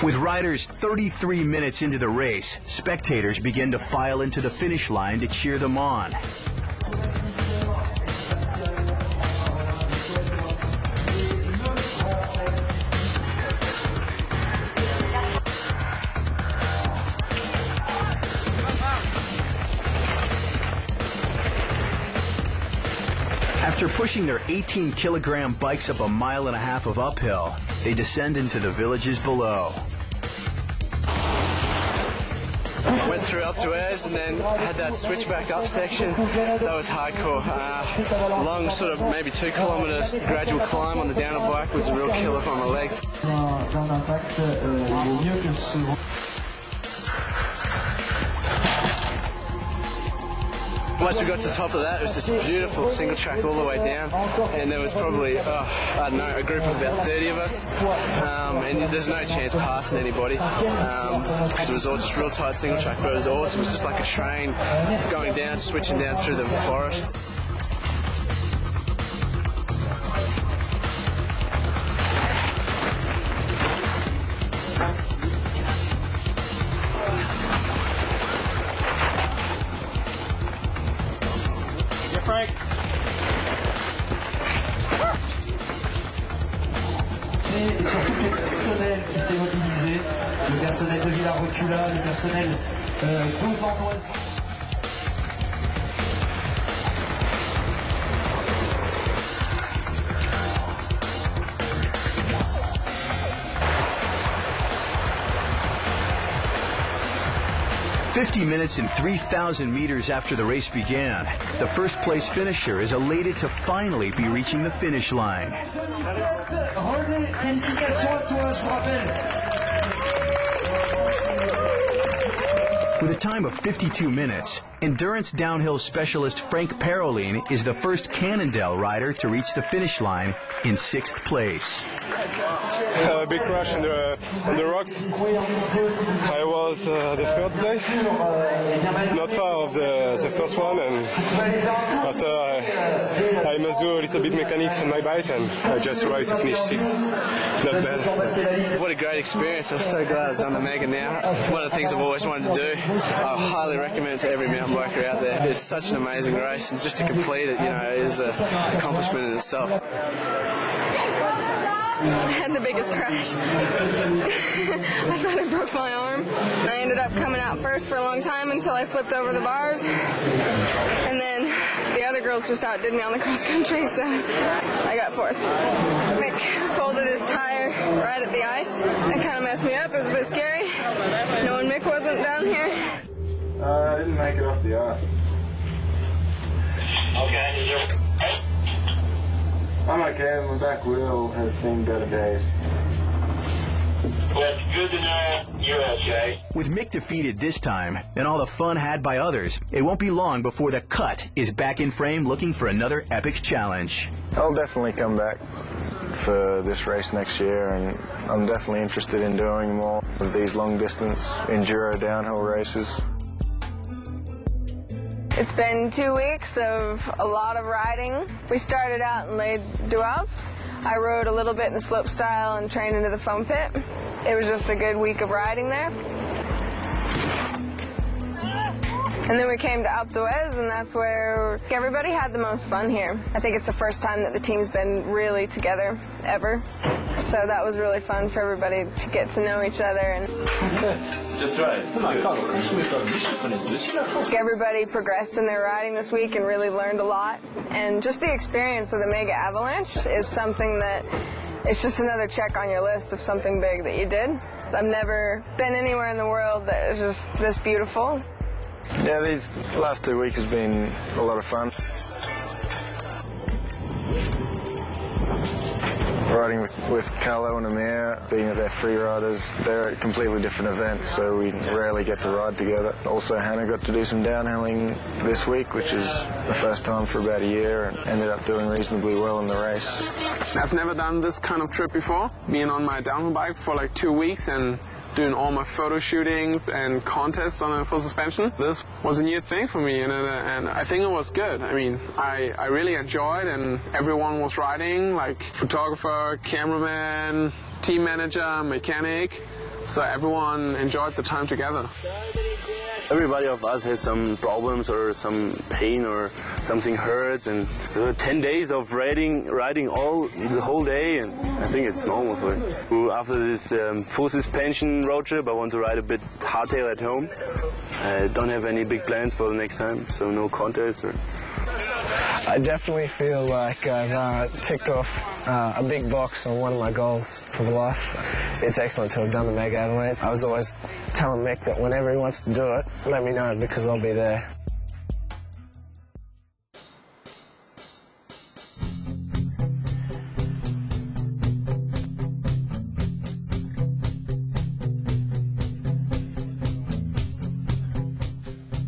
With riders 33 minutes into the race, spectators begin to file into the finish line to cheer them on. After pushing their 18-kilogram bikes up a mile and a half of uphill, they descend into the villages below. Went through up to Ayers and then had that switchback up section. That was hardcore. Long, sort of maybe 2 kilometres gradual climb on the downhill bike was a real killer for my legs. Once we got to the top of that, it was just beautiful single track all the way down, and there was probably, I don't know, a group of about 30 of us, and there's no chance passing anybody, because it was all just real tight single track, but it was awesome. It was just like a train going down, switching down through the forest. Frank. Et surtout que le personnel qui s'est mobilisé, le personnel de Villa Recula, le personnel d'Ozantoise. 50 minutes and 3,000 meters after the race began, the first place finisher is elated to finally be reaching the finish line. With a time of 52 minutes, endurance downhill specialist Frank Parolin is the first Cannondale rider to reach the finish line in 6th place. A big crash on the rocks. I was the 3rd place, not far of the first one, and after I must do a little bit mechanics on my bike, and I just arrived to finish 6th. Not bad. What a great experience. I'm so glad I've done the Mega now. One of the things I've always wanted to do. I highly recommend it to every mountain biker out there. It's such an amazing race, and just to complete it, you know, is an accomplishment in itself. I had the biggest crash. I thought I broke my arm. I ended up coming out first for a long time until I flipped over the bars. And then the other girls just outdid me on the cross country, so I got 4th. Mick folded his tire right at the ice. That kind of messed me up. It was a bit scary, knowing Mick wasn't down here. I didn't make it off the ice. Okay, I'm okay, my back wheel has seen better days. That's good to know you're okay. With Mick defeated this time, and all the fun had by others, it won't be long before the Cut is back in frame looking for another epic challenge. I'll definitely come back for this race next year, and I'm definitely interested in doing more of these long-distance enduro downhill races. It's been 2 weeks of a lot of riding. We started out in Les Duals. I rode a little bit in slopestyle and trained into the foam pit. It was just a good week of riding there. And then we came to Alpe d'Huez, and that's where everybody had the most fun here. I think it's the first time that the team's been really together, ever. So that was really fun for everybody to get to know each other. And That's right. everybody progressed in their riding this week and really learned a lot. And just the experience of the Mega Avalanche is something that it's just another check on your list of something big that you did. I've never been anywhere in the world that is just this beautiful. Yeah, these last 2 weeks has been a lot of fun. Riding with Carlo and Amir, being that they're free riders, they're at completely different events, so we rarely get to ride together. Also, Hannah got to do some downhilling this week, which is the first time for about a year, and ended up doing reasonably well in the race. I've never done this kind of trip before, being on my downhill bike for like 2 weeks and doing all my photo shootings and contests on a full suspension. This was a new thing for me, and I think it was good. I mean, I really enjoyed, and everyone was riding, like photographer, cameraman, team manager, mechanic. so everyone enjoyed the time together. Everybody of us has some problems or some pain or something hurts, and there were 10 days of riding the whole day, and I think it's normal for it. After this full suspension road trip, I want to ride a bit hardtail at home. I don't have any big plans for the next time, so no contests. I definitely feel like I've ticked off a big box on one of my goals for life. It's excellent to have done the Mega Adelaide. I was always telling Mick that whenever he wants to do it, let me know because I'll be there.